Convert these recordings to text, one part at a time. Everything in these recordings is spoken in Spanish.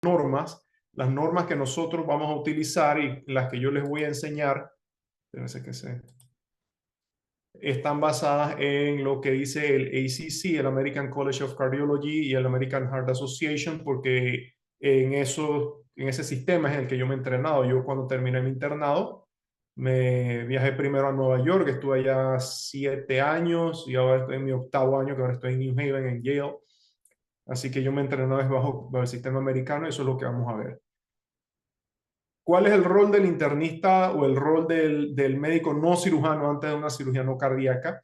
normas. Las normas que nosotros vamos a utilizar y las que yo les voy a enseñar, parece que están basadas en lo que dice el ACC, el American College of Cardiology y el American Heart Association, porque en ese sistema es en el que yo me he entrenado. Yo cuando terminé mi internado, me viajé primero a Nueva York, estuve allá 7 años y ahora estoy en mi 8º año, que ahora estoy en New Haven, en Yale. Así que yo me he entrenado bajo el sistema americano y eso es lo que vamos a ver. ¿Cuál es el rol del internista o el rol del médico no cirujano antes de una cirugía no cardíaca?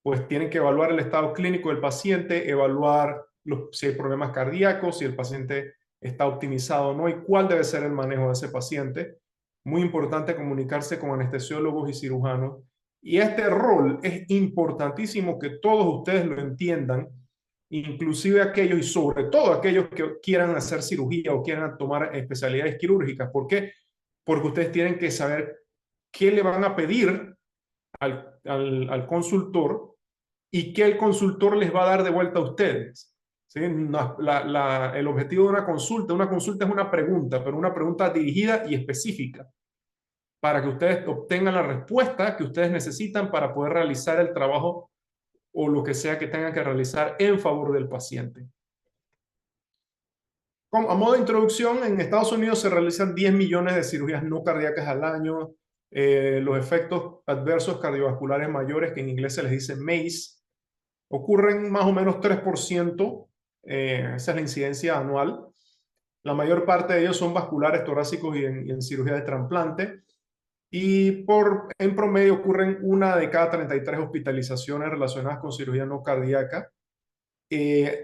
Pues tienen que evaluar el estado clínico del paciente, evaluar si hay problemas cardíacos, si el paciente está optimizado o no y cuál debe ser el manejo de ese paciente. Muy importante comunicarse con anestesiólogos y cirujanos. Y este rol es importantísimo que todos ustedes lo entiendan, inclusive aquellos y sobre todo aquellos que quieran hacer cirugía o quieran tomar especialidades quirúrgicas. ¿Por qué? Porque ustedes tienen que saber qué le van a pedir al consultor y qué el consultor les va a dar de vuelta a ustedes. ¿Sí? El objetivo de una consulta es una pregunta, pero una pregunta dirigida y específica para que ustedes obtengan la respuesta que ustedes necesitan para poder realizar el trabajo o lo que sea que tengan que realizar en favor del paciente. A modo de introducción, en Estados Unidos se realizan 10 millones de cirugías no cardíacas al año. Los efectos adversos cardiovasculares mayores, que en inglés se les dice MACE, ocurren más o menos 3%, esa es la incidencia anual. La mayor parte de ellos son vasculares, torácicos y en cirugía de trasplante. Y en promedio ocurren una de cada 33 hospitalizaciones relacionadas con cirugía no cardíaca.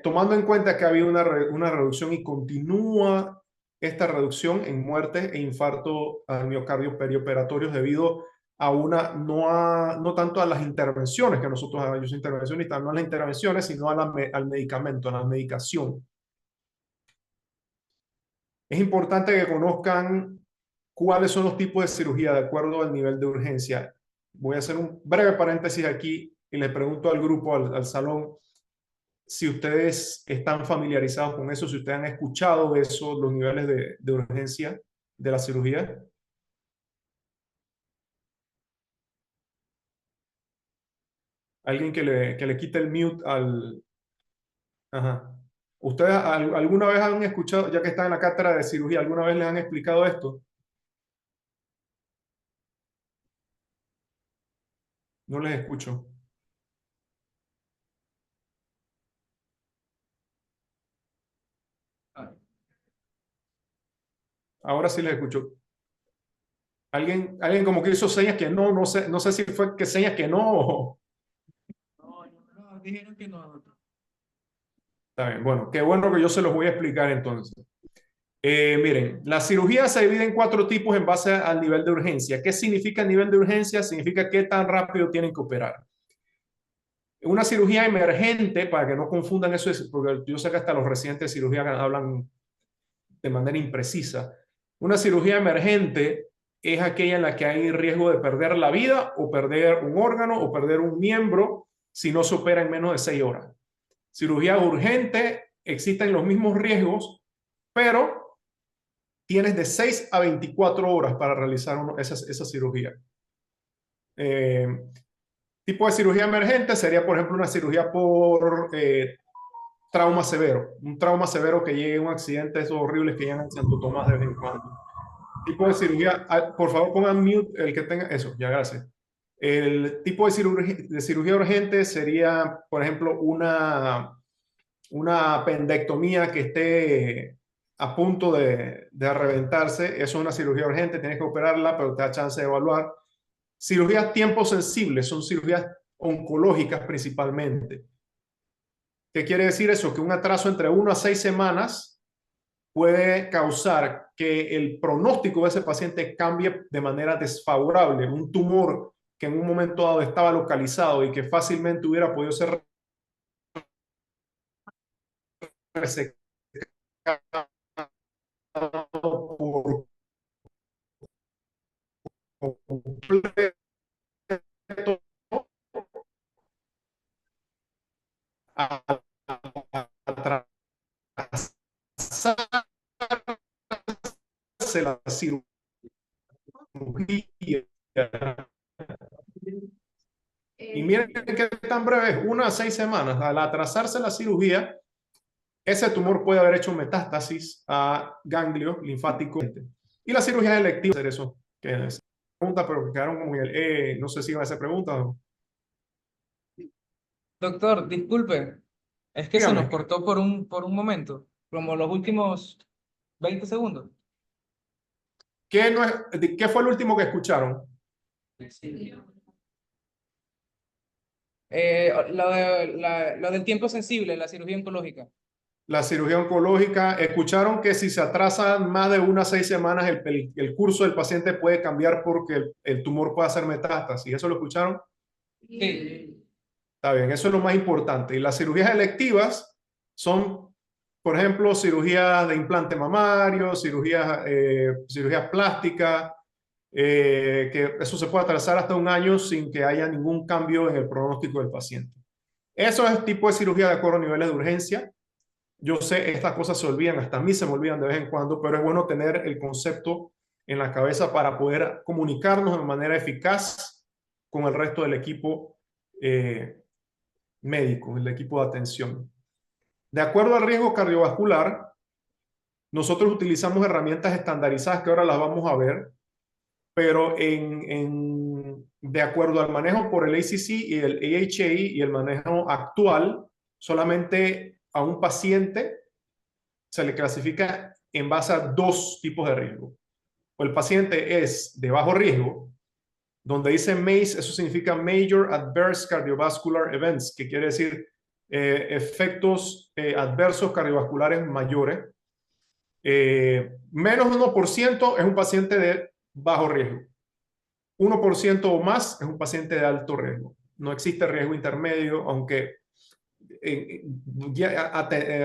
Tomando en cuenta que ha habido una reducción y continúa esta reducción en muertes e infarto al miocardio perioperatorios debido a no tanto a las intervenciones que nosotros, yo soy intervencionista, no a las intervenciones, sino al medicamento, a la medicación. Es importante que conozcan cuáles son los tipos de cirugía de acuerdo al nivel de urgencia. Voy a hacer un breve paréntesis aquí y le pregunto al grupo, al salón, si ustedes están familiarizados con eso, si ustedes han escuchado de eso, los niveles de urgencia de la cirugía. Alguien que le quite el mute al... Ajá. ¿Ustedes alguna vez han escuchado, ya que están en la cátedra de cirugía, alguna vez les han explicado esto? No les escucho. Ahora sí les escucho. Alguien como que hizo señas que no sé si fue que señas que no. No, dijeron que no. Está bien, bueno, qué bueno que yo se los voy a explicar entonces. Miren, la cirugía se divide en 4 tipos en base al nivel de urgencia. ¿Qué significa el nivel de urgencia? Significa qué tan rápido tienen que operar. Una cirugía emergente, para que no confundan eso, porque yo sé que hasta los residentes de cirugía hablan de manera imprecisa. Una cirugía emergente es aquella en la que hay riesgo de perder la vida o perder un órgano o perder un miembro si no se opera en menos de 6 horas. Cirugía urgente, existen los mismos riesgos, pero tienes de 6 a 24 horas para realizar esa cirugía. Eh, Tipo de cirugía emergente sería, por ejemplo, una cirugía por trauma severo. Un trauma severo que llegue a un accidente, esos horribles que llegan a Santo Tomás de vez en cuando. Tipo de cirugía, por favor pongan mute el que tenga eso, ya gracias. El tipo de cirugía urgente sería, por ejemplo, una apendectomía que esté a punto de reventarse. Eso es una cirugía urgente, tienes que operarla, pero te da chance de evaluar. Cirugías tiempo sensibles son cirugías oncológicas principalmente. ¿Qué quiere decir eso? Que un atraso entre 1 a 6 semanas puede causar que el pronóstico de ese paciente cambie de manera desfavorable. Un tumor que en un momento dado estaba localizado y que fácilmente hubiera podido ser resecado por completo a atrasar atrasarse la cirugía. Y miren qué tan breve es, 1 a 6 semanas. Al atrasarse la cirugía, ese tumor puede haber hecho metástasis a ganglios linfáticos. Y la cirugía electiva hacer eso. Que es pregunta, pero quedaron como en el no sé si iban a hacer preguntas. Doctor, disculpe, es que se nos Dígame, cortó por un momento, como los últimos 20 segundos. ¿qué, no es, ¿qué fue el último que escucharon? Lo del tiempo sensible, la cirugía oncológica. La cirugía oncológica. Escucharon que si se atrasan más de 1 a 6 semanas, el curso del paciente puede cambiar porque el tumor puede hacer metástasis. ¿Eso lo escucharon? Sí. Está bien, eso es lo más importante. Y las cirugías electivas son, por ejemplo, cirugías de implante mamario, cirugías plásticas, que eso se puede atrasar hasta 1 año sin que haya ningún cambio en el pronóstico del paciente. Eso es el tipo de cirugía de acuerdo a niveles de urgencia. Yo sé, estas cosas se olvidan, hasta a mí se me olvidan de vez en cuando, pero es bueno tener el concepto en la cabeza para poder comunicarnos de manera eficaz con el resto del equipo médico, el equipo de atención. De acuerdo al riesgo cardiovascular, nosotros utilizamos herramientas estandarizadas que ahora las vamos a ver, pero de acuerdo al manejo por el ACC y el AHA y el manejo actual, solamente a un paciente se le clasifica en base a 2 tipos de riesgo. O el paciente es de bajo riesgo, donde dice MACE, eso significa Major Adverse Cardiovascular Events, que quiere decir efectos adversos cardiovasculares mayores. Menos de 1% es un paciente de bajo riesgo. 1% o más es un paciente de alto riesgo. No existe riesgo intermedio, aunque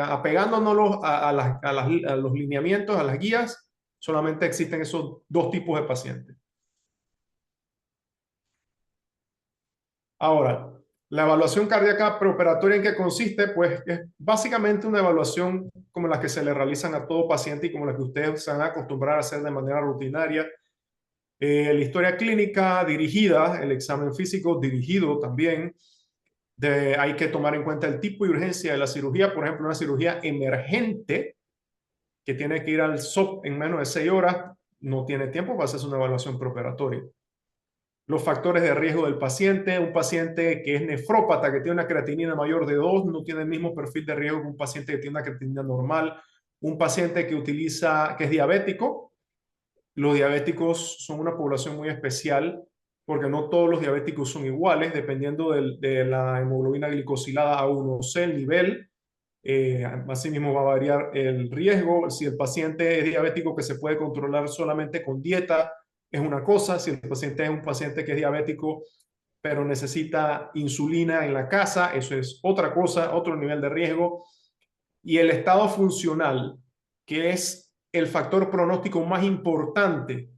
apegándonos a los lineamientos, a las guías, solamente existen esos 2 tipos de pacientes. Ahora, la evaluación cardíaca preoperatoria, ¿en qué consiste? Pues es básicamente una evaluación como la que se le realizan a todo paciente y como la que ustedes se van a acostumbrar a hacer de manera rutinaria. La historia clínica dirigida, el examen físico dirigido también. Hay que tomar en cuenta el tipo y urgencia de la cirugía. Por ejemplo, una cirugía emergente que tiene que ir al SOP en menos de 6 horas, no tiene tiempo para hacerse una evaluación preoperatoria. Los factores de riesgo del paciente. Un paciente que es nefrópata, que tiene una creatinina mayor de 2, no tiene el mismo perfil de riesgo que un paciente que tiene una creatinina normal. Un paciente que es diabético. Los diabéticos son una población muy especial porque no todos los diabéticos son iguales, dependiendo de la hemoglobina glicosilada A1C, el nivel. Asimismo va a variar el riesgo. Si el paciente es diabético que se puede controlar solamente con dieta, es una cosa. Si el paciente es un paciente que es diabético pero necesita insulina en la casa, eso es otra cosa, otro nivel de riesgo. Y el estado funcional, que es el factor pronóstico más importante,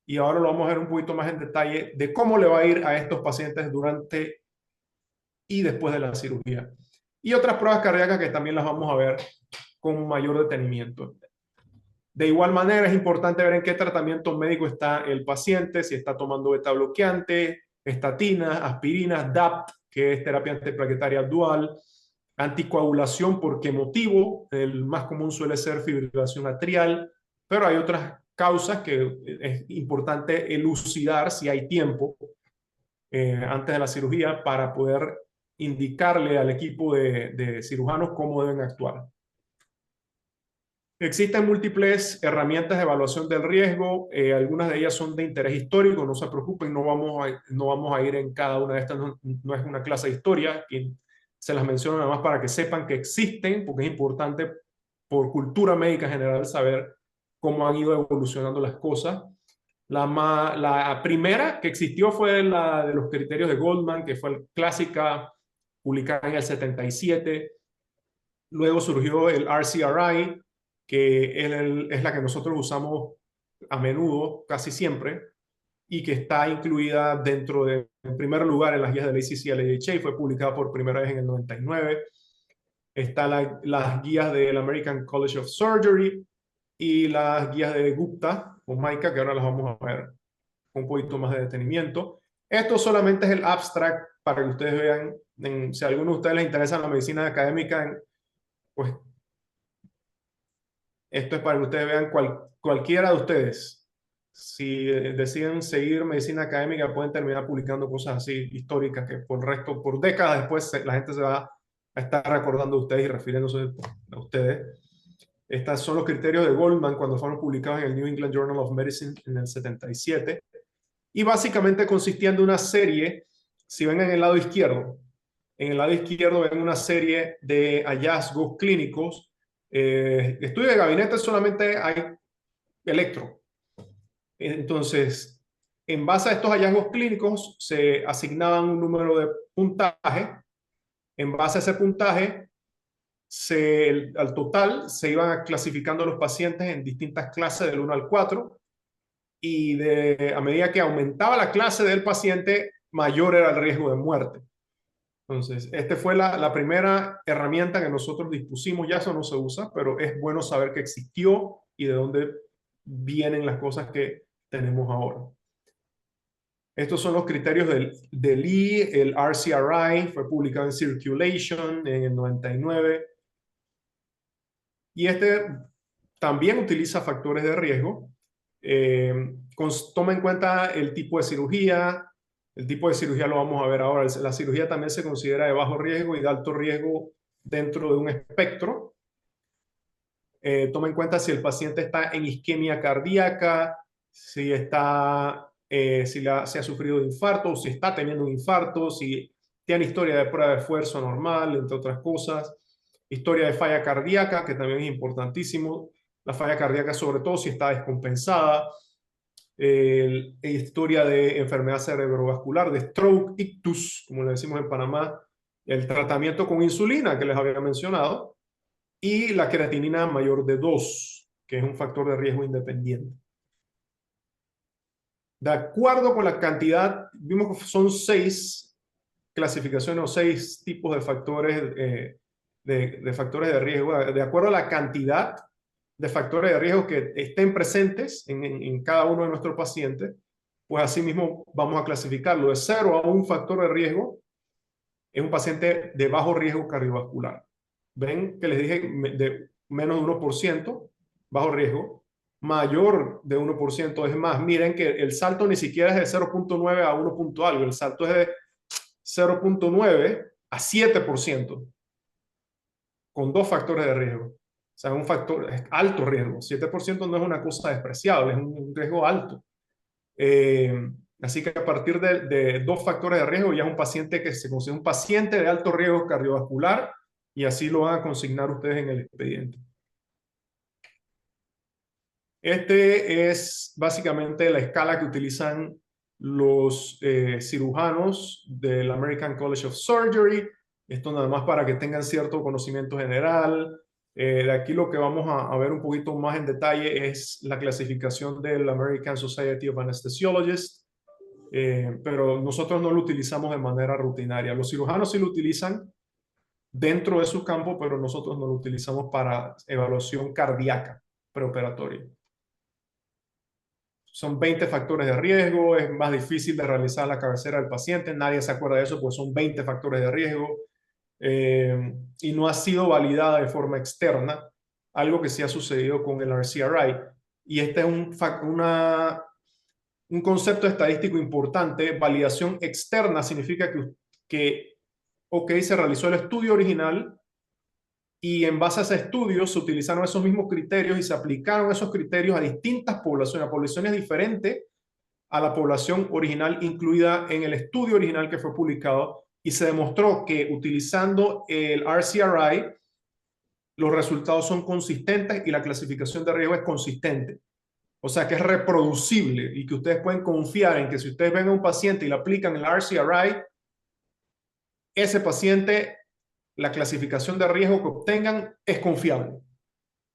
y ahora lo vamos a ver un poquito más en detalle, de cómo le va a ir a estos pacientes durante y después de la cirugía. Y otras pruebas cardíacas que también las vamos a ver con mayor detenimiento. De igual manera, es importante ver en qué tratamiento médico está el paciente, si está tomando beta bloqueante, estatinas, aspirinas, DAPT, que es terapia antiplaquetaria dual, anticoagulación, ¿por qué motivo? El más común suele ser fibrilación atrial, pero hay otras causas que es importante elucidar si hay tiempo antes de la cirugía para poder indicarle al equipo de cirujanos cómo deben actuar. Existen múltiples herramientas de evaluación del riesgo, algunas de ellas son de interés histórico, no se preocupen, no vamos a ir en cada una de estas, no es una clase de historia, y se las menciono nada más para que sepan que existen, porque es importante por cultura médica general saber cómo han ido evolucionando las cosas. La primera que existió fue la de los criterios de Goldman, que fue clásica, publicada en el 77. Luego surgió el RCRI, que es la que nosotros usamos a menudo, casi siempre, y que está incluida en primer lugar, en las guías del ACC y el AHA, y fue publicada por primera vez en el 99. Está las guías del American College of Surgery, y las guías de Gupta o Maika, que ahora las vamos a ver con un poquito más de detenimiento. Esto solamente es el abstract para que ustedes vean, si a alguno de ustedes les interesa la medicina académica, pues esto es para que ustedes vean cualquiera de ustedes. Si deciden seguir medicina académica, pueden terminar publicando cosas así históricas que por décadas después, la gente se va a estar recordando de ustedes y refiriéndose a ustedes. Estos son los criterios de Goldman cuando fueron publicados en el New England Journal of Medicine en el 77. Y básicamente consistían de una serie, si ven en el lado izquierdo ven una serie de hallazgos clínicos. Estudio de gabinete solamente hay electro. Entonces, en base a estos hallazgos clínicos se asignaban un número de puntaje. En base a ese puntaje, al total se iban clasificando los pacientes en distintas clases del 1 al 4 y a medida que aumentaba la clase del paciente, mayor era el riesgo de muerte. Entonces, esta fue la primera herramienta que nosotros dispusimos. Ya eso no se usa, pero es bueno saber que existió y de dónde vienen las cosas que tenemos ahora. Estos son los criterios del Lee, el RCRI, fue publicado en Circulation en el 99. Y este también utiliza factores de riesgo. Toma en cuenta el tipo de cirugía. El tipo de cirugía lo vamos a ver ahora. La cirugía también se considera de bajo riesgo y de alto riesgo dentro de un espectro. Toma en cuenta si el paciente está en isquemia cardíaca, si ha sufrido de infarto, si está teniendo un infarto, si tiene historia de prueba de esfuerzo normal, entre otras cosas. Historia de falla cardíaca, que también es importantísimo. La falla cardíaca, sobre todo si está descompensada. Historia de enfermedad cerebrovascular, de stroke, ictus, como le decimos en Panamá. El tratamiento con insulina, que les había mencionado. Y la creatinina mayor de 2, que es un factor de riesgo independiente. De acuerdo con la cantidad, vimos que son 6 clasificaciones o 6 tipos de factores de factores de riesgo. De acuerdo a la cantidad de factores de riesgo que estén presentes en cada uno de nuestros pacientes, pues así mismo vamos a clasificarlo. De 0 a 1 factor de riesgo es un paciente de bajo riesgo cardiovascular. Ven que les dije de menos de 1%, bajo riesgo, mayor de 1%. Es más, miren que el salto ni siquiera es de 0.9 a 1 algo, el salto es de 0.9 a 7%, con 2 factores de riesgo. O sea, un factor es alto riesgo. 7% no es una cosa despreciable, es un riesgo alto. Así que a partir de 2 factores de riesgo ya es un paciente que se considera un paciente de alto riesgo cardiovascular y así lo van a consignar ustedes en el expediente. Este es básicamente la escala que utilizan los cirujanos del American College of Surgery. Esto nada más para que tengan cierto conocimiento general. De aquí lo que vamos a ver un poquito más en detalle es la clasificación del American Society of Anesthesiologists, pero nosotros no lo utilizamos de manera rutinaria. Los cirujanos sí lo utilizan dentro de su campo, pero nosotros no lo utilizamos para evaluación cardíaca preoperatoria. Son 20 factores de riesgo, es más difícil de realizar la cabecera del paciente, nadie se acuerda de eso, pues son 20 factores de riesgo y no ha sido validada de forma externa, algo que sí ha sucedido con el RCRI. Y este es un concepto estadístico importante. Validación externa significa que se realizó el estudio original y en base a ese estudio se utilizaron esos mismos criterios y se aplicaron esos criterios a distintas poblaciones, a poblaciones diferentes a la población original incluida en el estudio original que fue publicado, y se demostró que utilizando el RCRI los resultados son consistentes y la clasificación de riesgo es consistente. O sea que es reproducible y que ustedes pueden confiar en que si ustedes ven a un paciente y le aplican el RCRI, ese paciente, la clasificación de riesgo que obtengan es confiable.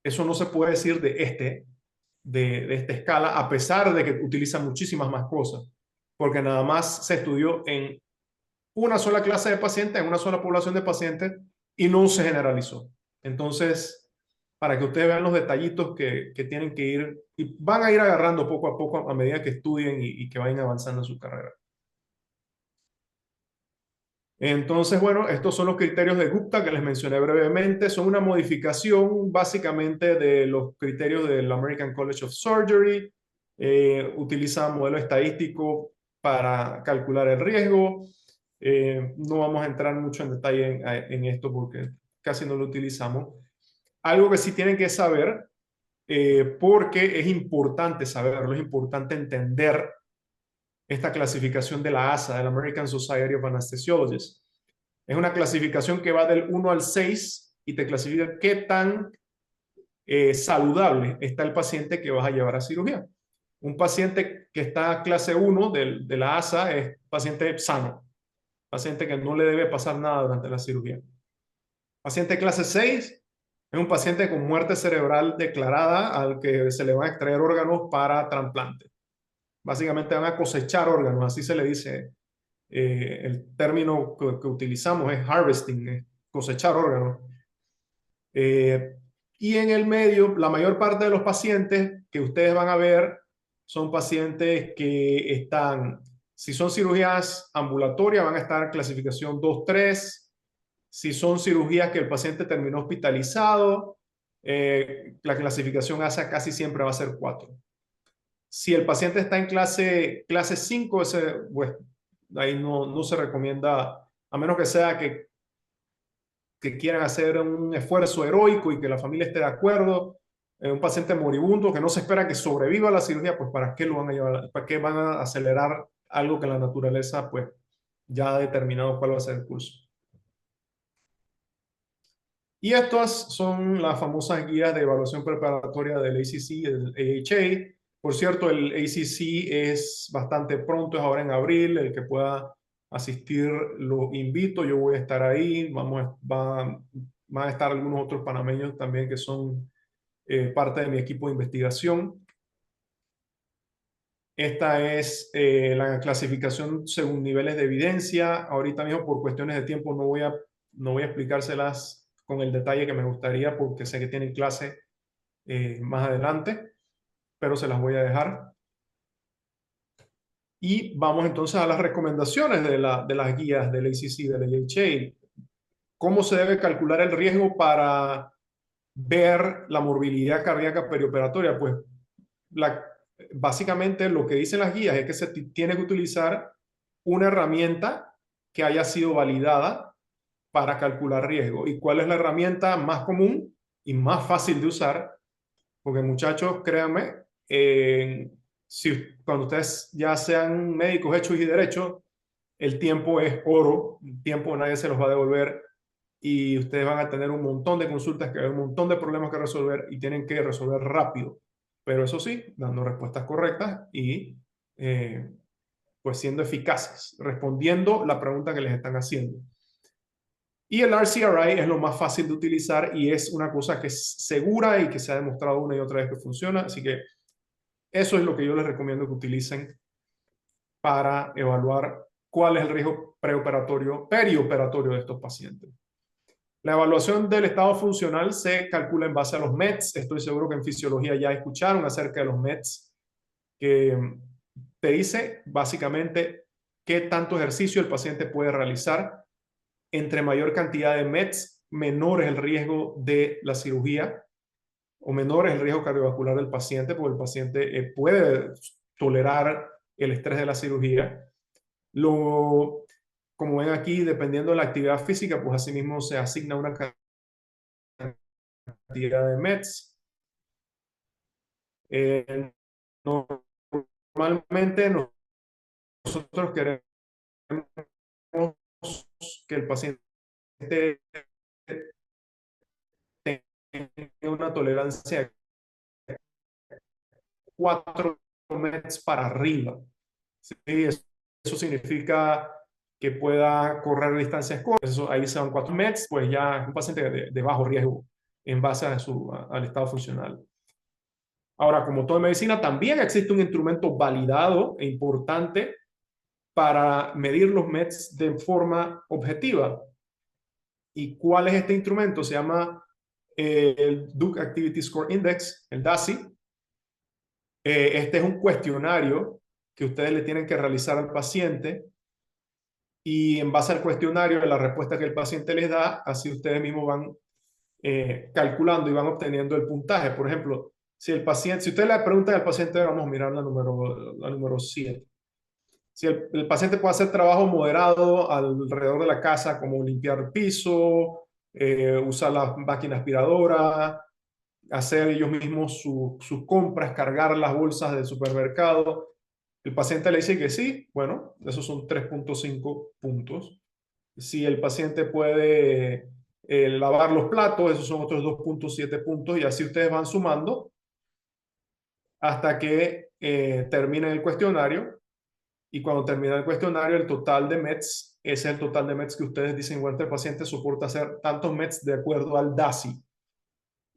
Eso no se puede decir de esta escala, a pesar de que utiliza muchísimas más cosas, porque nada más se estudió en una sola clase de pacientes, en una sola población de pacientes, y no se generalizó. Entonces, para que ustedes vean los detallitos que tienen que ir y van a ir agarrando poco a poco a medida que estudien y que vayan avanzando en su carrera. Entonces, bueno, estos son los criterios de Gupta que les mencioné brevemente. Son una modificación básicamente de los criterios del American College of Surgery. Utiliza modelo estadístico para calcular el riesgo. No vamos a entrar mucho en detalle en esto porque casi no lo utilizamos. Algo que sí tienen que saber, porque es importante saberlo, es importante entender esta clasificación de la ASA, del American Society of Anesthesiologists. Es una clasificación que va del 1 al 6 y te clasifica qué tan saludable está el paciente que vas a llevar a cirugía. Un paciente que está clase 1 de la ASA es paciente sano, paciente que no le debe pasar nada durante la cirugía. Paciente clase 6 es un paciente con muerte cerebral declarada al que se le van a extraer órganos para trasplante. Básicamente van a cosechar órganos, así se le dice. El término que utilizamos es harvesting, es cosechar órganos. Y en el medio, la mayor parte de los pacientes que ustedes van a ver son pacientes que están, si son cirugías ambulatorias, van a estar en clasificación 2-3. Si son cirugías que el paciente terminó hospitalizado, la clasificación ASA casi siempre va a ser 4. Si el paciente está en clase 5, pues, ahí no se recomienda, a menos que sea que quieran hacer un esfuerzo heroico y que la familia esté de acuerdo. Un paciente moribundo que no se espera que sobreviva a la cirugía, pues ¿para qué lo van a llevar? ¿Para qué van a acelerar algo que la naturaleza pues ya ha determinado cuál va a ser el curso? Y estas son las famosas guías de evaluación preparatoria del ACC y del AHA. Por cierto, el ACC es bastante pronto, es ahora en abril. El que pueda asistir lo invito, yo voy a estar ahí. Van a estar algunos otros panameños también que son parte de mi equipo de investigación. Esta es la clasificación según niveles de evidencia. Ahorita mismo por cuestiones de tiempo no voy a explicárselas con el detalle que me gustaría porque sé que tienen clase más adelante, pero se las voy a dejar. Y vamos entonces a las recomendaciones de las guías del ACC, del AHA. ¿Cómo se debe calcular el riesgo para ver la morbilidad cardíaca perioperatoria? Pues básicamente lo que dicen las guías es que se tiene que utilizar una herramienta que haya sido validada para calcular riesgo. ¿Y cuál es la herramienta más común y más fácil de usar? Porque muchachos, créanme, cuando ustedes ya sean médicos hechos y derechos, el tiempo es oro, el tiempo nadie se los va a devolver y ustedes van a tener un montón de consultas, que hay un montón de problemas que resolver y tienen que resolver rápido. Pero eso sí, dando respuestas correctas y pues siendo eficaces, respondiendo la pregunta que les están haciendo. Y el RCRI es lo más fácil de utilizar y es una cosa que es segura y que se ha demostrado una y otra vez que funciona. Así que eso es lo que yo les recomiendo que utilicen para evaluar cuál es el riesgo perioperatorio de estos pacientes. La evaluación del estado funcional se calcula en base a los METs. Estoy seguro que en fisiología ya escucharon acerca de los METs, que te dice básicamente qué tanto ejercicio el paciente puede realizar. Entre mayor cantidad de METs, menor es el riesgo de la cirugía o menor es el riesgo cardiovascular del paciente, porque el paciente puede tolerar el estrés de la cirugía. Como ven aquí, dependiendo de la actividad física, pues asimismo se asigna una cantidad de METs. Normalmente nosotros queremos que el paciente tenga una tolerancia de 4 METs para arriba. ¿Sí? Eso significa que pueda correr distancias cortas. Ahí se van 4 METs, pues ya es un paciente de bajo riesgo en base al estado funcional. Ahora, como toda medicina, también existe un instrumento validado e importante para medir los METs de forma objetiva. ¿Y cuál es este instrumento? Se llama el Duke Activity Score Index, el DASI. Este es un cuestionario que ustedes le tienen que realizar al paciente y en base al cuestionario, la respuesta que el paciente les da, así ustedes mismos van calculando y van obteniendo el puntaje. Por ejemplo, si usted le pregunta al paciente, vamos a mirar la número 7. Si el paciente puede hacer trabajo moderado alrededor de la casa, como limpiar el piso, usar la máquina aspiradora, hacer ellos mismos sus compras, cargar las bolsas del supermercado. El paciente le dice que sí, bueno, esos son 3.5 puntos. Si el paciente puede lavar los platos, esos son otros 2.7 puntos y así ustedes van sumando hasta que terminen el cuestionario. Y cuando termina el cuestionario, el total de METs, ese es el total de METs que ustedes dicen, bueno, este paciente soporta hacer tantos METs de acuerdo al DASI.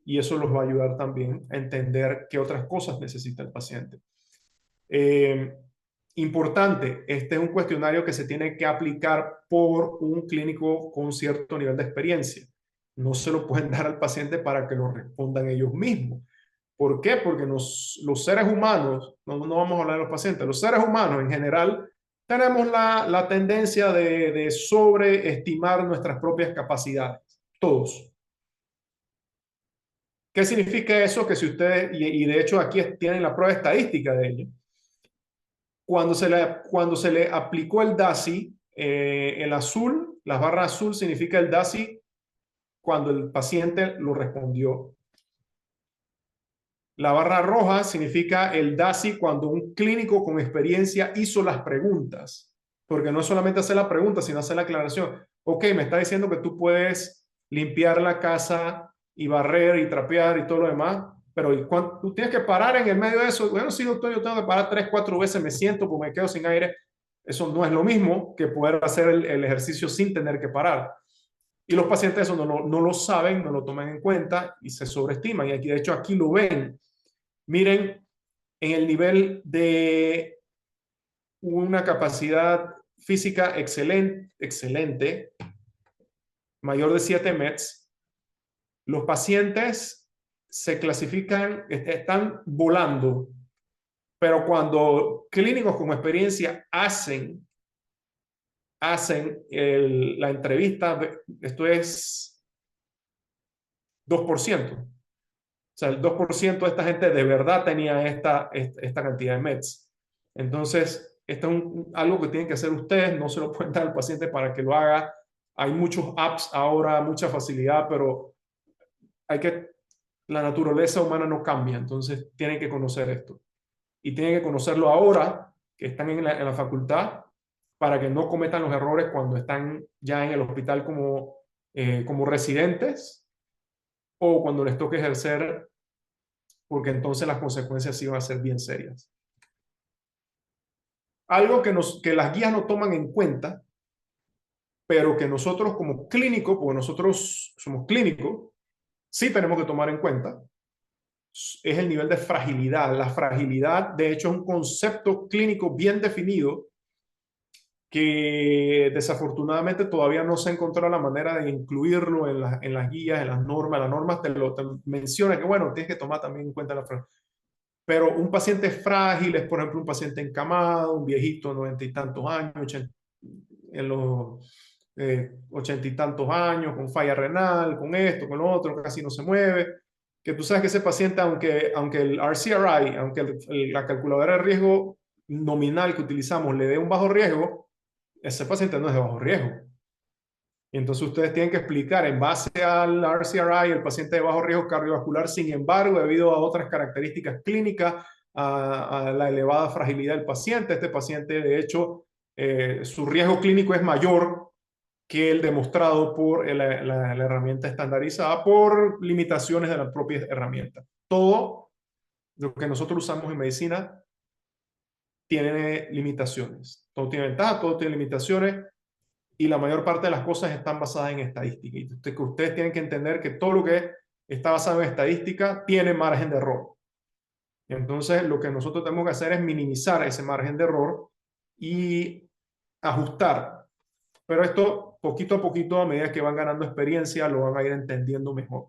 Y eso los va a ayudar también a entender qué otras cosas necesita el paciente. Importante, este es un cuestionario que se tiene que aplicar por un clínico con cierto nivel de experiencia. No se lo pueden dar al paciente para que lo respondan ellos mismos. ¿Por qué? Porque los seres humanos, no vamos a hablar de los pacientes, los seres humanos en general tenemos la tendencia de sobreestimar nuestras propias capacidades. Todos. ¿Qué significa eso? Que si ustedes, y de hecho aquí tienen la prueba estadística de ello, cuando se le aplicó el DASI, el azul, las barras azul significa el DASI cuando el paciente lo respondió. La barra roja significa el DASI cuando un clínico con experiencia hizo las preguntas, porque no es solamente hacer la pregunta, sino hacer la aclaración. Ok, me está diciendo que tú puedes limpiar la casa y barrer y trapear y todo lo demás, pero tú tienes que parar en el medio de eso. Bueno, sí, doctor, yo tengo que parar 3, 4 veces, me siento, pues me quedo sin aire. Eso no es lo mismo que poder hacer el ejercicio sin tener que parar. Y los pacientes eso no lo saben, no lo toman en cuenta y se sobreestiman. Y aquí, de hecho, aquí lo ven. Miren, en el nivel de una capacidad física excelente, mayor de 7 METs, los pacientes se clasifican, están volando, pero cuando clínicos con experiencia hacen la entrevista, esto es 2%. O sea, el 2% de esta gente de verdad tenía esta cantidad de METs. Entonces, esto es algo que tienen que hacer ustedes, no se lo pueden dar al paciente para que lo haga. Hay muchos apps ahora, mucha facilidad, pero la naturaleza humana no cambia, entonces tienen que conocer esto. Y tienen que conocerlo ahora, que están en la facultad, para que no cometan los errores cuando están ya en el hospital como residentes o cuando les toque ejercer, porque entonces las consecuencias sí van a ser bien serias. Algo que las guías no toman en cuenta, pero que nosotros como clínicos, porque nosotros somos clínicos, sí tenemos que tomar en cuenta, es el nivel de fragilidad. La fragilidad, de hecho, es un concepto clínico bien definido que desafortunadamente todavía no se encontró la manera de incluirlo en las guías, en las normas. Las normas te menciona que, bueno, tienes que tomar también en cuenta la fragilidad. Pero un paciente frágil es, por ejemplo, un paciente encamado, un viejito, 90 y tantos años, en los 80 y tantos años, con falla renal, con esto, con lo otro, casi no se mueve. Que tú sabes que ese paciente, aunque el RCRI, aunque la calculadora de riesgo nominal que utilizamos le dé un bajo riesgo, ese paciente no es de bajo riesgo. Y entonces ustedes tienen que explicar en base al RCRI, el paciente de bajo riesgo cardiovascular, sin embargo, debido a otras características clínicas, a la elevada fragilidad del paciente, este paciente de hecho, su riesgo clínico es mayor que el demostrado por la herramienta estandarizada por limitaciones de la propia herramienta. Todo lo que nosotros usamos en medicina tiene limitaciones. Todo tiene ventajas, todo tiene limitaciones y la mayor parte de las cosas están basadas en estadística. Y ustedes tienen que entender que todo lo que está basado en estadística tiene margen de error. Entonces, lo que nosotros tenemos que hacer es minimizar ese margen de error y ajustar. Pero esto, poquito a poquito, a medida que van ganando experiencia, lo van a ir entendiendo mejor.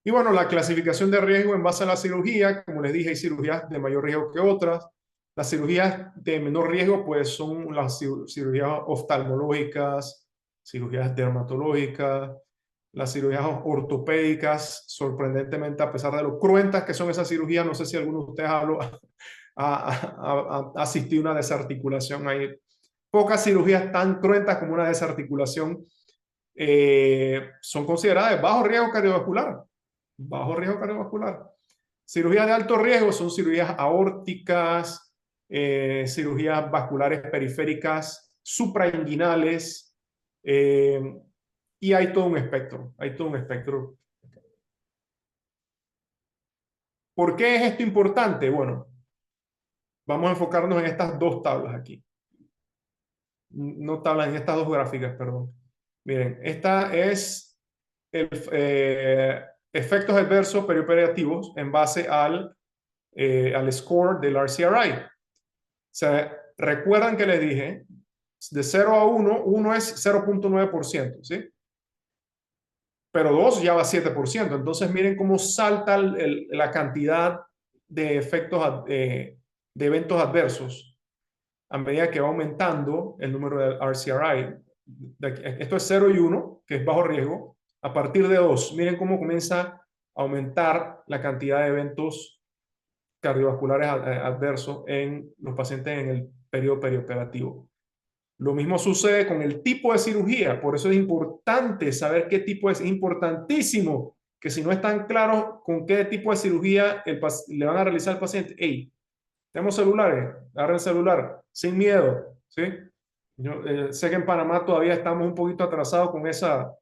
Y bueno, la clasificación de riesgo en base a la cirugía, como les dije, hay cirugías de mayor riesgo que otras. Las cirugías de menor riesgo, pues son las cirugías oftalmológicas, cirugías dermatológicas, las cirugías ortopédicas. Sorprendentemente, a pesar de lo cruentas que son esas cirugías, no sé si alguno de ustedes ha asistido a una desarticulación. Hay pocas cirugías tan cruentas como una desarticulación. Son consideradas de bajo riesgo cardiovascular. Bajo riesgo cardiovascular. Cirugías de alto riesgo son cirugías aórticas, cirugías vasculares periféricas, suprainguinales, y hay todo un espectro. Hay todo un espectro. ¿Por qué es esto importante? Bueno, vamos a enfocarnos en estas dos tablas aquí. No tablas, en estas dos gráficas, perdón. Miren, esta es el, efectos adversos perioperativos en base al score del RCRI. O sea, recuerdan que les dije, de 0 a 1, 1 es 0.9%, ¿sí? Pero 2 ya va a 7%. Entonces miren cómo salta la cantidad de efectos, de eventos adversos a medida que va aumentando el número del RCRI. Esto es 0 y 1, que es bajo riesgo. A partir de 2, miren cómo comienza a aumentar la cantidad de eventos cardiovasculares adversos en los pacientes en el periodo perioperativo. Lo mismo sucede con el tipo de cirugía, por eso es importante saber qué tipo es importantísimo, que si no están claros con qué tipo de cirugía le van a realizar al paciente, hey, tenemos celulares, agarren el celular, sin miedo, ¿sí? Yo sé que en Panamá todavía estamos un poquito atrasados con esa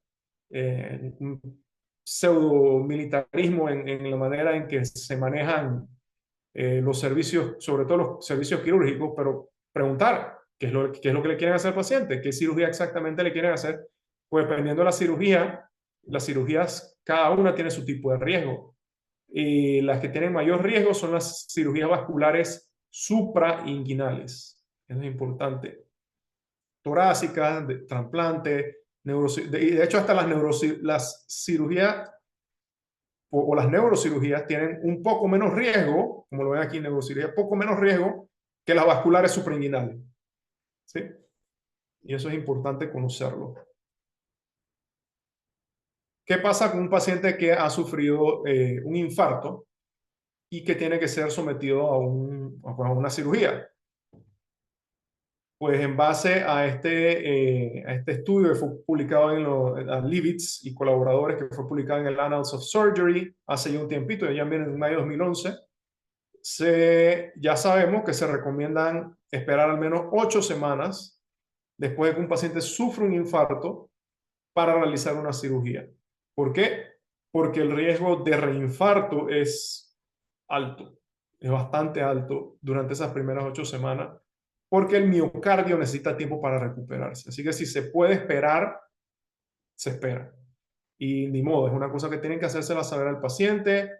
pseudo militarismo en la manera en que se manejan los servicios, sobre todo los servicios quirúrgicos, pero preguntar qué es lo que le quieren hacer al paciente, qué cirugía exactamente le quieren hacer, pues dependiendo de la cirugía, las cirugías, cada una tiene su tipo de riesgo. Y las que tienen mayor riesgo son las cirugías vasculares suprainguinales. Eso es importante. Torácicas, de trasplante, de hecho hasta las cirugías o las neurocirugías tienen un poco menos riesgo, como lo ven aquí, neurocirugía, poco menos riesgo que las vasculares suprainguinales. ¿Sí? Y eso es importante conocerlo. ¿Qué pasa con un paciente que ha sufrido un infarto y que tiene que ser sometido a una cirugía? Pues en base a este estudio que fue publicado en Levitz y colaboradores, que fue publicado en el Annals of Surgery hace ya un tiempito, ya viene en mayo de 2011, ya sabemos que se recomiendan esperar al menos 8 semanas después de que un paciente sufre un infarto para realizar una cirugía. ¿Por qué? Porque el riesgo de reinfarto es alto, es bastante alto durante esas primeras 8 semanas, porque el miocardio necesita tiempo para recuperarse. Así que si se puede esperar, se espera. Y ni modo, es una cosa que tienen que hacérsela saber al paciente,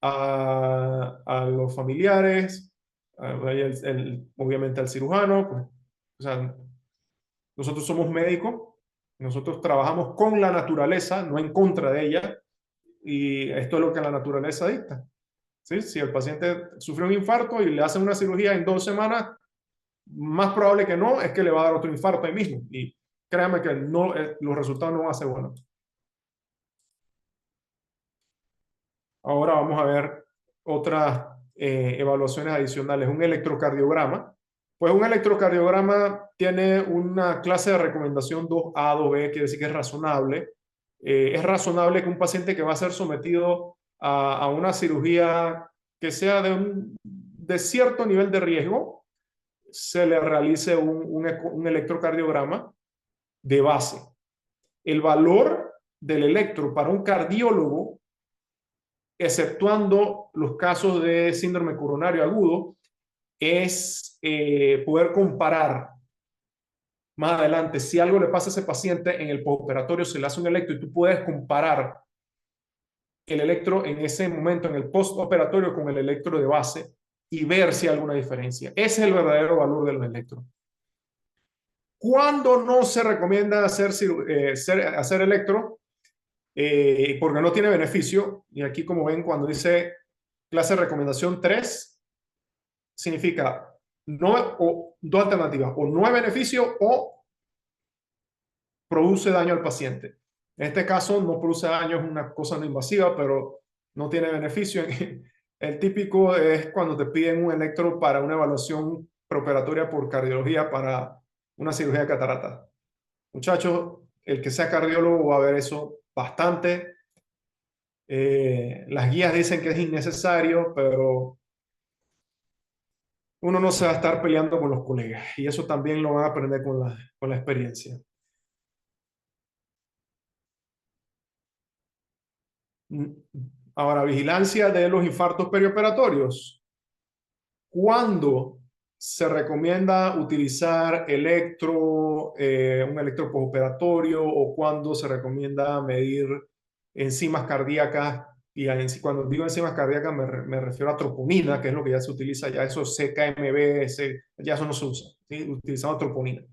a los familiares, obviamente al cirujano. Pues, o sea, nosotros somos médicos, nosotros trabajamos con la naturaleza, no en contra de ella, y esto es lo que la naturaleza dicta. ¿Sí? Si el paciente sufre un infarto y le hacen una cirugía en 2 semanas, más probable que no es que le va a dar otro infarto ahí mismo. Y créanme que no, los resultados no van a ser buenos. Ahora vamos a ver otras evaluaciones adicionales. Un electrocardiograma. Pues un electrocardiograma tiene una clase de recomendación 2A, 2B, quiere decir que es razonable. Es razonable que un paciente que va a ser sometido a una cirugía que sea de cierto nivel de riesgo, se le realice un electrocardiograma de base. El valor del electro para un cardiólogo, exceptuando los casos de síndrome coronario agudo, es poder comparar más adelante si algo le pasa a ese paciente en el postoperatorio, se le hace un electro y tú puedes comparar el electro en ese momento, en el postoperatorio, con el electro de base y ver si hay alguna diferencia. Ese es el verdadero valor de los electros. ¿Cuándo no se recomienda hacer electro? porque no tiene beneficio. Y aquí, como ven, cuando dice clase de recomendación 3, significa no, o dos alternativas, o no hay beneficio o produce daño al paciente. En este caso no produce daño, es una cosa no invasiva, pero no tiene beneficio. El típico es cuando te piden un electro para una evaluación preoperatoria por cardiología para una cirugía de catarata. Muchachos, el que sea cardiólogo va a ver eso bastante. Las guías dicen que es innecesario, pero uno no se va a estar peleando con los colegas y eso también lo van a aprender con la experiencia. Ahora, vigilancia de los infartos perioperatorios. ¿Cuándo se recomienda utilizar un electro postoperatorio o cuándo se recomienda medir enzimas cardíacas? Y cuando digo enzimas cardíacas me refiero a troponina, que es lo que ya se utiliza, ya eso CKMB, ya eso no se usa, ¿sí? Utilizamos troponina.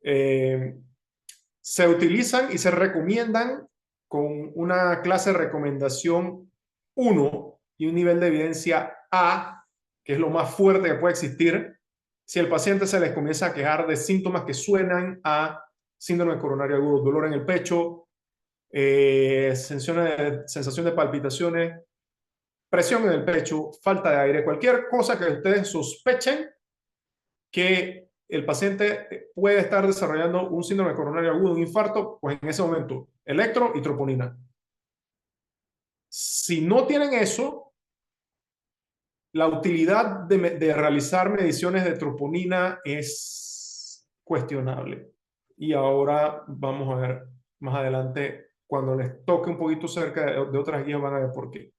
Se utilizan y se recomiendan con una clase de recomendación 1 y un nivel de evidencia A, que es lo más fuerte que puede existir, si el paciente se les comienza a quejar de síntomas que suenan a síndrome coronario agudo, dolor en el pecho, sensación de palpitaciones, presión en el pecho, falta de aire, cualquier cosa que ustedes sospechen que el paciente puede estar desarrollando un síndrome coronario agudo, un infarto, pues en ese momento, electro y troponina. Si no tienen eso, la utilidad de realizar mediciones de troponina es cuestionable. Y ahora vamos a ver más adelante, cuando les toque un poquito cerca de otras guías, van a ver por qué.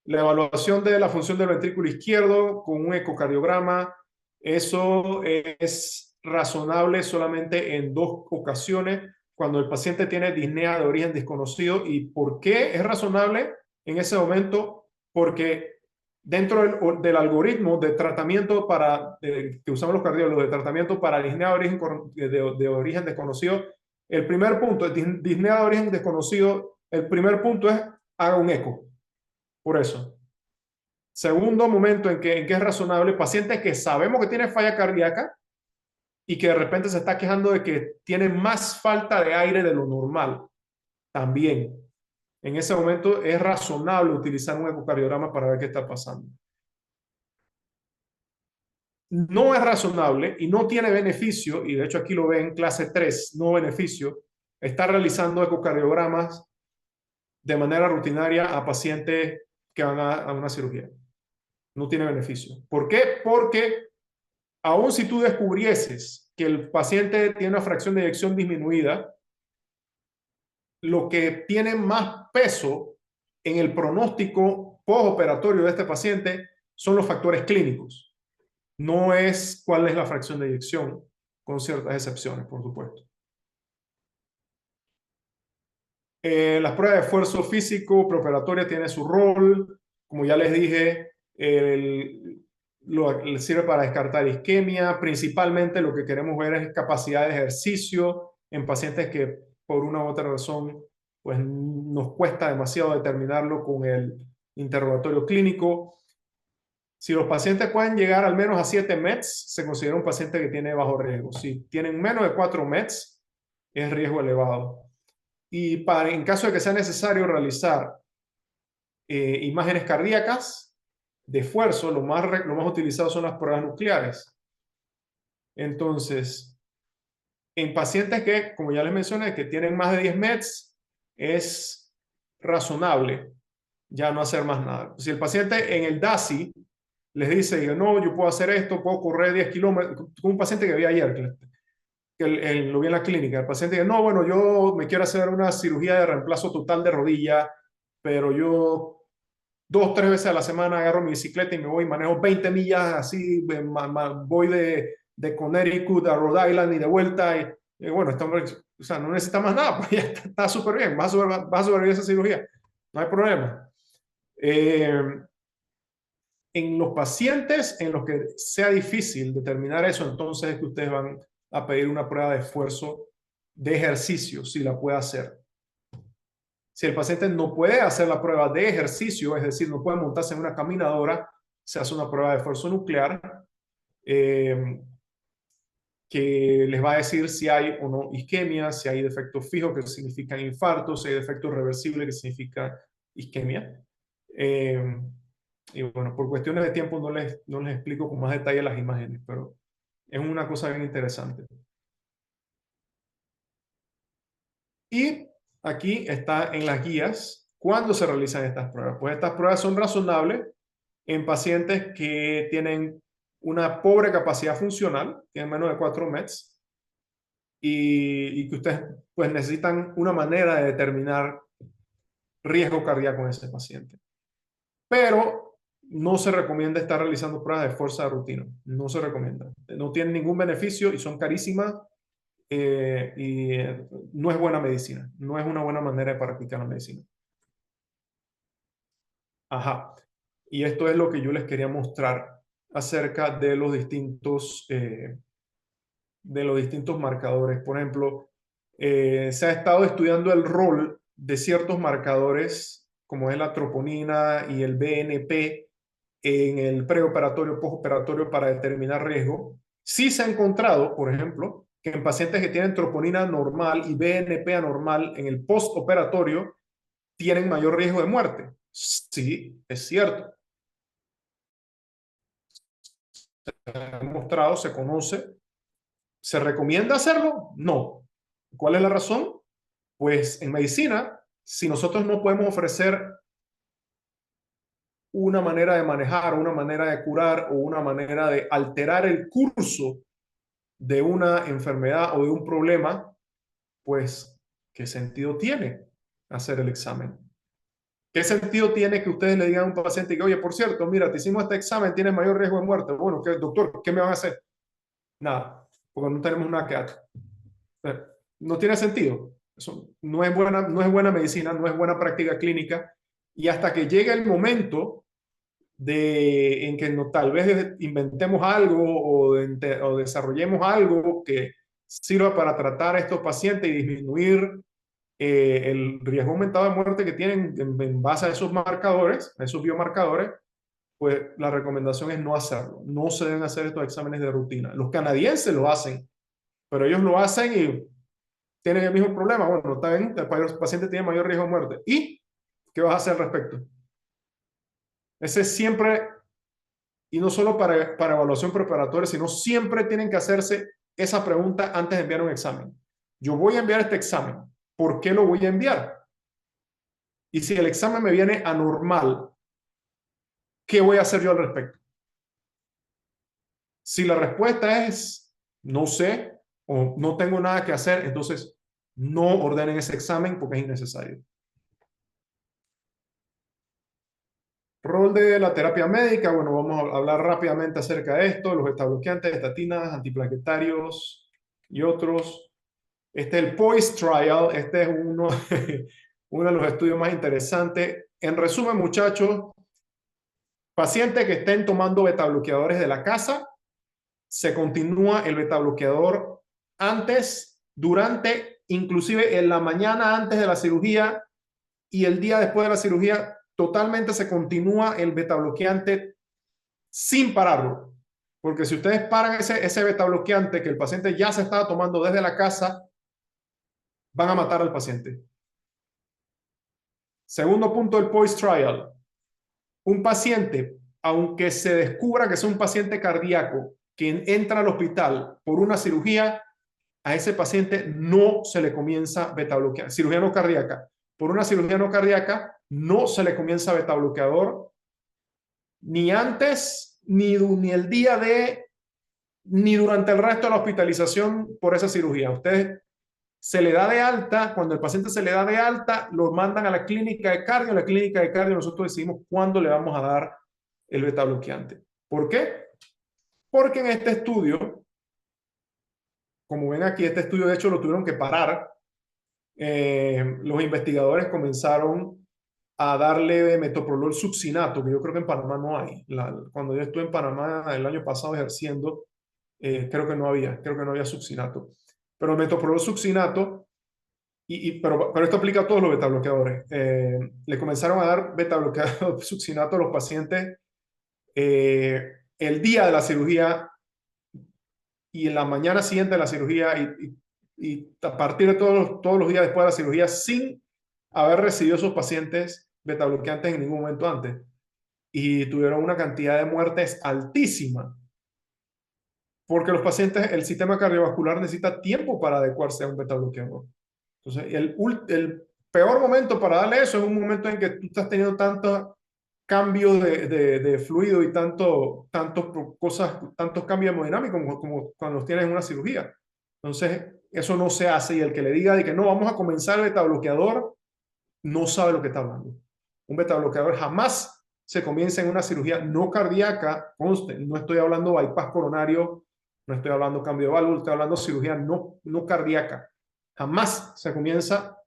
La evaluación de la función del ventrículo izquierdo con un ecocardiograma, eso es razonable solamente en 2 ocasiones, cuando el paciente tiene disnea de origen desconocido. ¿Y por qué es razonable en ese momento? Porque dentro del algoritmo de tratamiento que usamos los cardiólogos, de tratamiento para disnea de origen desconocido, el primer punto es disnea de origen desconocido, el primer punto es haga un eco. Por eso. Segundo momento en que es razonable, pacientes que sabemos que tienen falla cardíaca y que de repente se está quejando de que tiene más falta de aire de lo normal. También. En ese momento es razonable utilizar un ecocardiograma para ver qué está pasando. No es razonable y no tiene beneficio, y de hecho aquí lo ven, clase 3, no beneficio, estar realizando ecocardiogramas de manera rutinaria a pacientes que van a una cirugía. No tiene beneficio. ¿Por qué? Porque aun si tú descubrieses que el paciente tiene una fracción de eyección disminuida, lo que tiene más peso en el pronóstico postoperatorio de este paciente son los factores clínicos. No es cuál es la fracción de eyección, con ciertas excepciones, por supuesto. Las pruebas de esfuerzo físico preoperatoria tienen su rol. Como ya les dije, sirve para descartar isquemia. Principalmente lo que queremos ver es capacidad de ejercicio en pacientes que por una u otra razón pues nos cuesta demasiado determinarlo con el interrogatorio clínico. Si los pacientes pueden llegar al menos a 7 METs, se considera un paciente que tiene bajo riesgo. Si tienen menos de 4 METs, es riesgo elevado. Y en caso de que sea necesario realizar imágenes cardíacas de esfuerzo, lo más utilizado son las pruebas nucleares. Entonces, en pacientes que, como ya les mencioné, que tienen más de 10 METs, es razonable ya no hacer más nada. Si el paciente en el DASI les dice, no, yo puedo hacer esto, puedo correr 10 kilómetros, con un paciente que vi ayer, que lo vi en la clínica, el paciente dice, no, bueno, yo me quiero hacer una cirugía de reemplazo total de rodilla, pero yo 2-3 veces a la semana agarro mi bicicleta y me voy, manejo 20 millas así, voy de Connecticut a Rhode Island y de vuelta, y bueno, o sea, no necesita más nada, pues ya está súper bien, va a sobrevivir esa cirugía, no hay problema. En los pacientes en los que sea difícil determinar eso, entonces es que ustedes van a pedir una prueba de esfuerzo de ejercicio, si la puede hacer. Si el paciente no puede hacer la prueba de ejercicio, es decir, no puede montarse en una caminadora, se hace una prueba de esfuerzo nuclear eh, que les va a decir si hay o no isquemia, si hay defectos fijos que significan infartos, si hay defectos reversibles que significa isquemia. Y bueno, por cuestiones de tiempo no les explico con más detalle las imágenes, pero es una cosa bien interesante. Y aquí está en las guías cuándo se realizan estas pruebas. Pues estas pruebas son razonables en pacientes que tienen una pobre capacidad funcional, tienen menos de 4 METs, y que ustedes pues necesitan una manera de determinar riesgo cardíaco en ese paciente. Pero no se recomienda estar realizando pruebas de fuerza de rutina. No se recomienda. No tienen ningún beneficio y son carísimas y no es buena medicina. No es una buena manera de practicar la medicina. Ajá. Y esto es lo que yo les quería mostrar acerca de los distintos marcadores. Por ejemplo, se ha estado estudiando el rol de ciertos marcadores, como es la troponina y el BNP, en el preoperatorio, postoperatorio para determinar riesgo. Sí se ha encontrado, por ejemplo, que en pacientes que tienen troponina normal y BNP anormal en el postoperatorio tienen mayor riesgo de muerte. Sí, es cierto. Se ha demostrado, se conoce. ¿Se recomienda hacerlo? No. ¿Cuál es la razón? Pues en medicina, si nosotros no podemos ofrecer una manera de manejar, una manera de curar o una manera de alterar el curso de una enfermedad o de un problema, pues, ¿qué sentido tiene hacer el examen? ¿Qué sentido tiene que ustedes le digan a un paciente que, oye, por cierto, mira, te hicimos este examen, tienes mayor riesgo de muerte? Bueno, ¿qué, doctor, qué me van a hacer? Nada, porque no tenemos nada que hacer. No tiene sentido. Eso no es buena medicina, no es buena práctica clínica. Y hasta que llegue el momento en que tal vez inventemos algo o desarrollemos algo que sirva para tratar a estos pacientes y disminuir el riesgo aumentado de muerte que tienen en base a esos marcadores, a esos biomarcadores, pues la recomendación es no hacerlo. No se deben hacer estos exámenes de rutina. Los canadienses lo hacen, pero ellos lo hacen y tienen el mismo problema. Bueno, está bien, el paciente tiene mayor riesgo de muerte. ¿Y qué vas a hacer al respecto? Ese es siempre, y no solo para evaluación preparatoria, sino siempre tienen que hacerse esa pregunta antes de enviar un examen. Yo voy a enviar este examen. ¿Por qué lo voy a enviar? Y si el examen me viene anormal, ¿qué voy a hacer yo al respecto? Si la respuesta es no sé o no tengo nada que hacer, entonces no ordenen ese examen porque es innecesario. Rol de la terapia médica, bueno, vamos a hablar rápidamente acerca de esto, los betabloqueantes, estatinas, antiplaquetarios y otros. Este es el POISE Trial, este es uno de los estudios más interesantes. En resumen, muchachos, pacientes que estén tomando betabloqueadores de la casa, se continúa el betabloqueador antes, durante, inclusive en la mañana antes de la cirugía y el día después de la cirugía, totalmente se continúa el betabloqueante sin pararlo. Porque si ustedes paran ese betabloqueante que el paciente ya se estaba tomando desde la casa, van a matar al paciente. Segundo punto del POISE Trial. Un paciente, aunque se descubra que es un paciente cardíaco que entra al hospital por una cirugía, a ese paciente no se le comienza betabloqueador. Cirugía no cardíaca. Por una cirugía no cardíaca no se le comienza betabloqueador ni antes, ni el día de, ni durante el resto de la hospitalización por esa cirugía. Ustedes se le da de alta, cuando el paciente se le da de alta, lo mandan a la clínica de cardio. En la clínica de cardio nosotros decidimos cuándo le vamos a dar el beta bloqueante. ¿Por qué? Porque en este estudio, como ven aquí, este estudio de hecho lo tuvieron que parar. Los investigadores comenzaron a darle metoprolol succinato, que yo creo que en Panamá no hay. Cuando yo estuve en Panamá el año pasado ejerciendo, creo que no había succinato. Pero el metoprolol succinato pero esto aplica a todos los betabloqueadores. Le comenzaron a dar betabloqueador succinato a los pacientes el día de la cirugía y en la mañana siguiente de la cirugía y a partir de todos los días después de la cirugía sin haber recibido esos pacientes betabloqueantes en ningún momento antes. Y tuvieron una cantidad de muertes altísima porque los pacientes, el sistema cardiovascular necesita tiempo para adecuarse a un betabloqueador. Entonces, el peor momento para darle eso es un momento en que tú estás teniendo tanto cambio de fluido y tantos cambios hemodinámicos como cuando tienes una cirugía. Entonces, eso no se hace y el que le diga de que no, vamos a comenzar el betabloqueador, no sabe lo que está hablando. Un betabloqueador jamás se comienza en una cirugía no cardíaca, conste, no estoy hablando bypass coronario, no estoy hablando cambio de válvula, estoy hablando cirugía no cardíaca. Jamás se comienza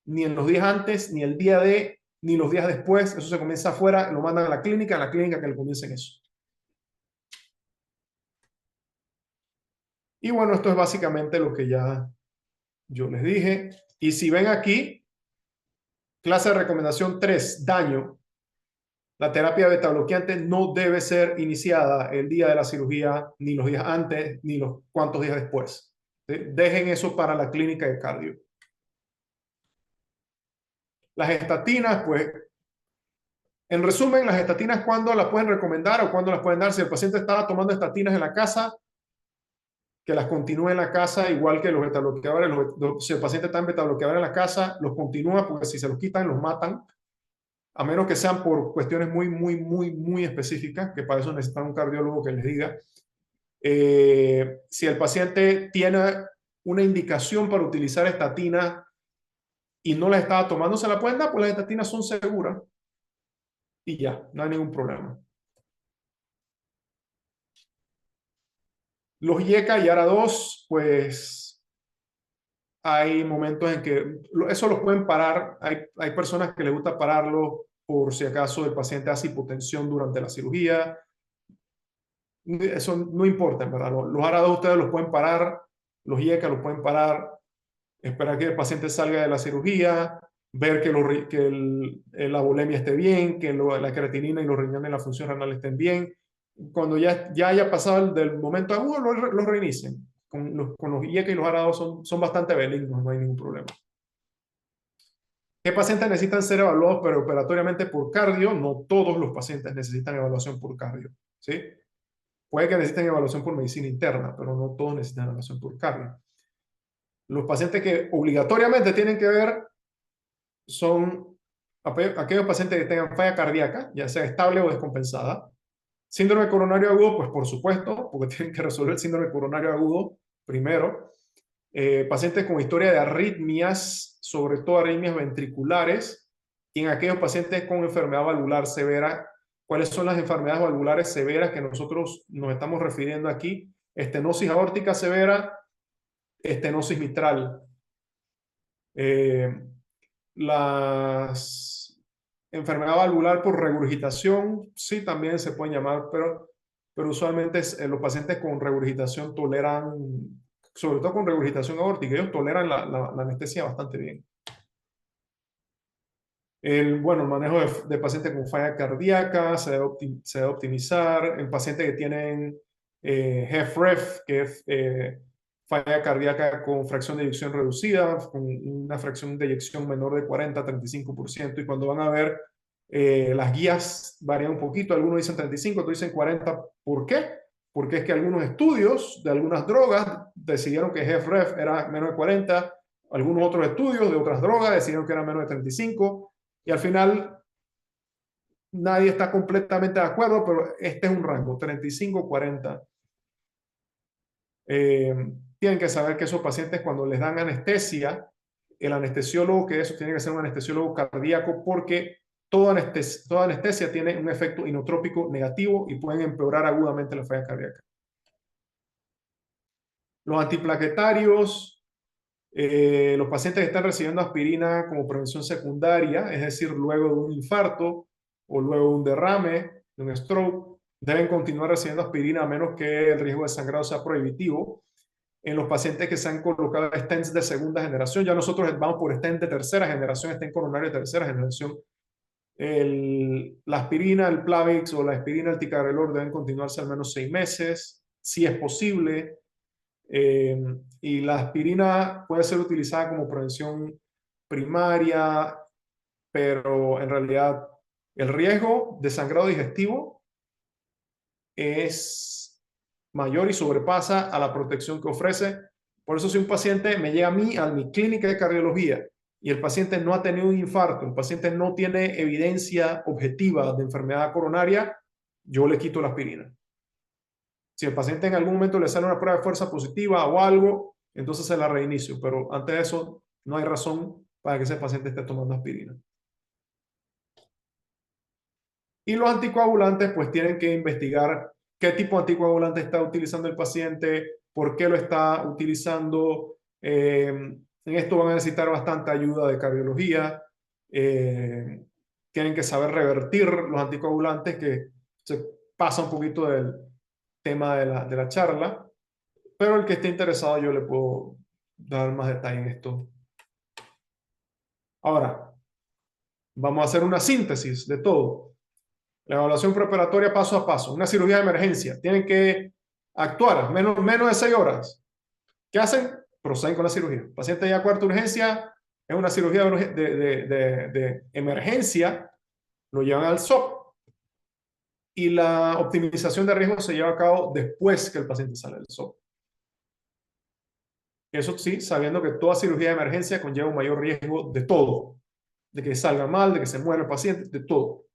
ni en los días antes, ni el día de, ni los días después. Eso se comienza afuera, lo mandan a la clínica, en la clínica que le comiencen eso. Y bueno, esto es básicamente lo que ya yo les dije. Y si ven aquí, clase de recomendación 3, daño. La terapia beta-bloqueante no debe ser iniciada el día de la cirugía, ni los días antes, ni los cuantos días después. ¿Sí? Dejen eso para la clínica de cardio. Las estatinas, pues, en resumen, las estatinas, ¿cuándo las pueden recomendar o cuándo las pueden dar? Si el paciente estaba tomando estatinas en la casa, que las continúe en la casa, igual que los beta-bloqueadores. Si el paciente está en beta-bloqueador en la casa, los continúa, porque si se los quitan, los matan, a menos que sean por cuestiones muy específicas, que para eso necesitan un cardiólogo que les diga. Si el paciente tiene una indicación para utilizar estatina y no la estaba tomando, se la pueden dar, pues las estatinas son seguras y ya, no hay ningún problema. Los IECA y ARA2, pues hay momentos en que eso los pueden parar. Hay personas que les gusta pararlo por si acaso el paciente hace hipotensión durante la cirugía. Eso no importa, en verdad. Los ARA2 ustedes los pueden parar, los IECA los pueden parar, esperar que el paciente salga de la cirugía, ver que la volemia esté bien, que la creatinina y los riñones, la función renal estén bien. Cuando ya haya pasado del momento agudo, los reinicien. Con los IECA y los ARA2 son bastante benignos, no hay ningún problema. ¿Qué pacientes necesitan ser evaluados operatoriamente por cardio? No todos los pacientes necesitan evaluación por cardio, ¿sí? Puede que necesiten evaluación por medicina interna, pero no todos necesitan evaluación por cardio. Los pacientes que obligatoriamente tienen que ver son aquellos pacientes que tengan falla cardíaca, ya sea estable o descompensada. Síndrome coronario agudo, pues por supuesto, porque tienen que resolver el síndrome coronario agudo primero. Pacientes con historia de arritmias, sobre todo arritmias ventriculares, y en aquellos pacientes con enfermedad valvular severa. ¿Cuáles son las enfermedades valvulares severas que nosotros nos estamos refiriendo aquí? Estenosis aórtica severa, estenosis mitral. Las enfermedad valvular por regurgitación, sí, también se pueden llamar, pero usualmente los pacientes con regurgitación toleran, sobre todo con regurgitación aórtica, ellos toleran la anestesia bastante bien. El manejo de pacientes con falla cardíaca se debe optimizar. En pacientes que tienen HFrEF, que es falla cardíaca con fracción de eyección reducida, con una fracción de eyección menor de 40-35%. Y cuando van a ver, las guías varían un poquito. Algunos dicen 35, otros dicen 40. ¿Por qué? Porque es que algunos estudios de algunas drogas decidieron que HFrEF era menos de 40. Algunos otros estudios de otras drogas decidieron que era menos de 35. Y al final, nadie está completamente de acuerdo, pero este es un rango, 35-40. Tienen que saber que esos pacientes, cuando les dan anestesia, el anestesiólogo, que eso tiene que ser un anestesiólogo cardíaco, porque toda anestesia tiene un efecto inotrópico negativo y pueden empeorar agudamente la falla cardíaca. Los antiplaquetarios, los pacientes que están recibiendo aspirina como prevención secundaria, es decir, luego de un infarto o luego de un derrame, de un stroke, deben continuar recibiendo aspirina a menos que el riesgo de sangrado sea prohibitivo. en los pacientes que se han colocado stents de segunda generación. Ya nosotros vamos por stent de tercera generación, stent coronario de tercera generación. La aspirina, el Plavix o la aspirina, el ticagrelor deben continuarse al menos 6 meses, si es posible. Y la aspirina puede ser utilizada como prevención primaria, pero en realidad el riesgo de sangrado digestivo es mayor y sobrepasa a la protección que ofrece. Por eso si un paciente me llega a mí, a mi clínica de cardiología, y el paciente no ha tenido un infarto, el paciente no tiene evidencia objetiva de enfermedad coronaria, yo le quito la aspirina. Si el paciente en algún momento le sale una prueba de fuerza positiva o algo, entonces se la reinicio, pero antes de eso no hay razón para que ese paciente esté tomando aspirina. Y los anticoagulantes pues tienen que investigar qué tipo de anticoagulante está utilizando el paciente, por qué lo está utilizando. En esto van a necesitar bastante ayuda de cardiología. Tienen que saber revertir los anticoagulantes, que se pasa un poquito del tema de la charla, pero el que esté interesado yo le puedo dar más detalle en esto. Ahora, vamos a hacer una síntesis de todo. La evaluación preparatoria paso a paso. Una cirugía de emergencia. Tienen que actuar menos de 6 horas. ¿Qué hacen? Proceden con la cirugía. El paciente ya a cuarta urgencia, es una cirugía de emergencia, lo llevan al SOP. Y la optimización de riesgo se lleva a cabo después que el paciente sale del SOP. Eso sí, sabiendo que toda cirugía de emergencia conlleva un mayor riesgo de todo. De que salga mal, de que se muera el paciente, de todo.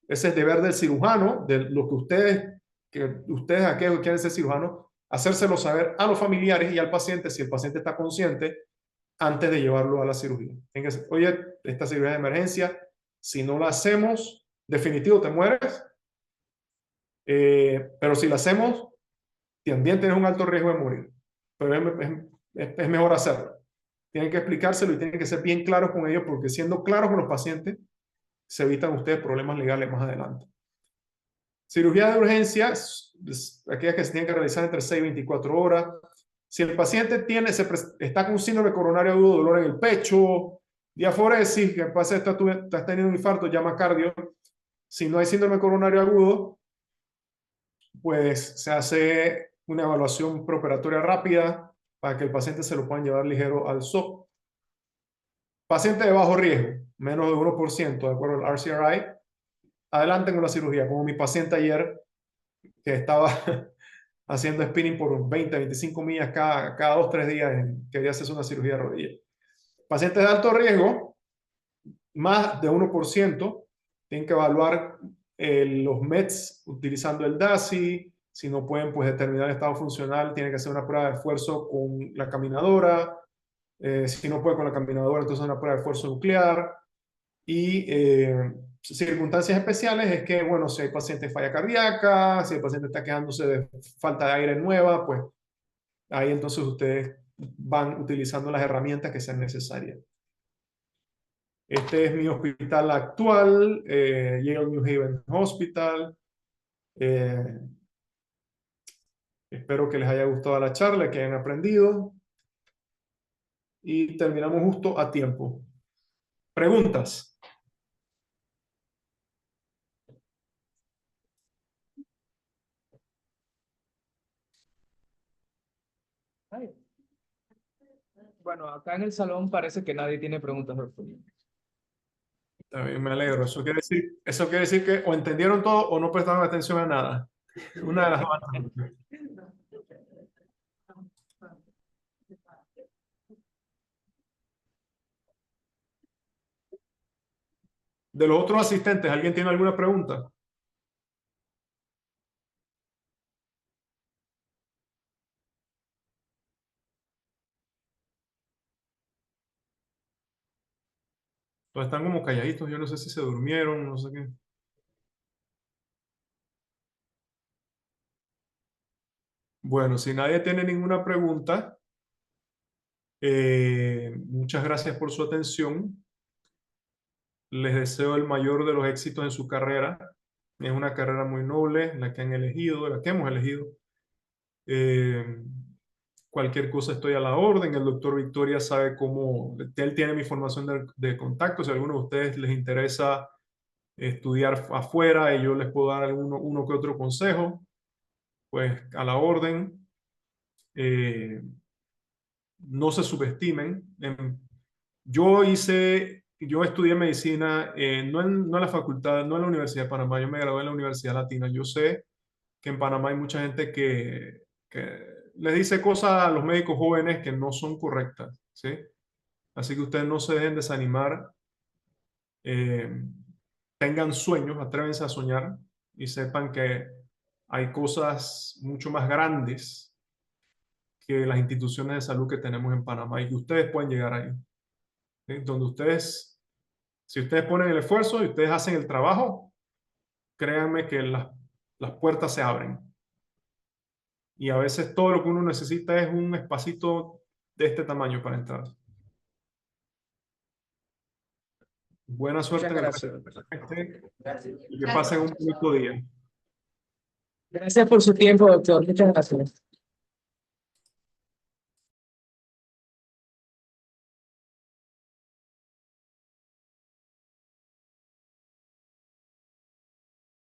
Ese es deber del cirujano, de lo que ustedes aquellos que quieren ser cirujanos, hacérselo saber a los familiares y al paciente, si el paciente está consciente, antes de llevarlo a la cirugía. Oye, esta cirugía de emergencia, si no la hacemos, definitivo te mueres, pero si la hacemos, también tienes un alto riesgo de morir. Pero es mejor hacerlo. Tienen que explicárselo y tienen que ser bien claros con ellos, porque siendo claros con los pacientes, se evitan ustedes problemas legales más adelante. Cirugía de urgencia, aquellas que se tienen que realizar entre 6 y 24 horas. Si el paciente está con un síndrome coronario agudo, dolor en el pecho, diaforesis, que el paciente está teniendo un infarto, llama cardio. Si no hay síndrome coronario agudo, pues se hace una evaluación preoperatoria rápida para que el paciente se lo puedan llevar ligero al SOP. Paciente de bajo riesgo, menos de 1%, de acuerdo al RCRI, adelante con la cirugía, como mi paciente ayer, que estaba haciendo spinning por 20, 25 millas cada 2, 3 días, quería hacerse una cirugía de rodilla. Pacientes de alto riesgo, más de 1%, tienen que evaluar los METs utilizando el DASI. Si no pueden pues, determinar el estado funcional, tienen que hacer una prueba de esfuerzo con la caminadora. Si no puede con la caminadora, entonces una prueba de esfuerzo nuclear. Y circunstancias especiales es que, bueno, si hay paciente de falla cardíaca, si el paciente está quejándose de falta de aire nueva, pues ahí entonces ustedes van utilizando las herramientas que sean necesarias. Este es mi hospital actual, Yale New Haven Hospital. Espero que les haya gustado la charla, que hayan aprendido. Y terminamos justo a tiempo. ¿Preguntas? Ay. Bueno, acá en el salón parece que nadie tiene preguntas. También me alegro. Eso quiere decir que o entendieron todo o no prestaron atención a nada. Una de las dos. De los otros asistentes, ¿alguien tiene alguna pregunta? Todos están como calladitos, yo no sé si se durmieron, no sé qué. Bueno, si nadie tiene ninguna pregunta, muchas gracias por su atención. Les deseo el mayor de los éxitos en su carrera. Es una carrera muy noble, la que han elegido, la que hemos elegido. Cualquier cosa estoy a la orden. El doctor Victoria sabe cómo, él tiene mi información de contacto. Si a alguno de ustedes les interesa estudiar afuera y yo les puedo dar uno que otro consejo, pues a la orden. Eh, no se subestimen. Yo estudié medicina no en la facultad, no en la Universidad de Panamá, yo me gradué en la Universidad Latina. Yo sé que en Panamá hay mucha gente que les dice cosas a los médicos jóvenes que no son correctas, ¿sí? Así que ustedes no se dejen desanimar, eh, tengan sueños, atrévense a soñar y sepan que hay cosas mucho más grandes que las instituciones de salud que tenemos en Panamá y que ustedes pueden llegar ahí, ¿sí? Donde ustedes, si ustedes ponen el esfuerzo y ustedes hacen el trabajo, créanme que las puertas se abren. Y a veces todo lo que uno necesita es un espacito de este tamaño para entrar. Buena Muchas suerte en el resto gracias. del semestre Gracias. y que pasen un bonito día. Gracias por su tiempo, doctor. Muchas gracias.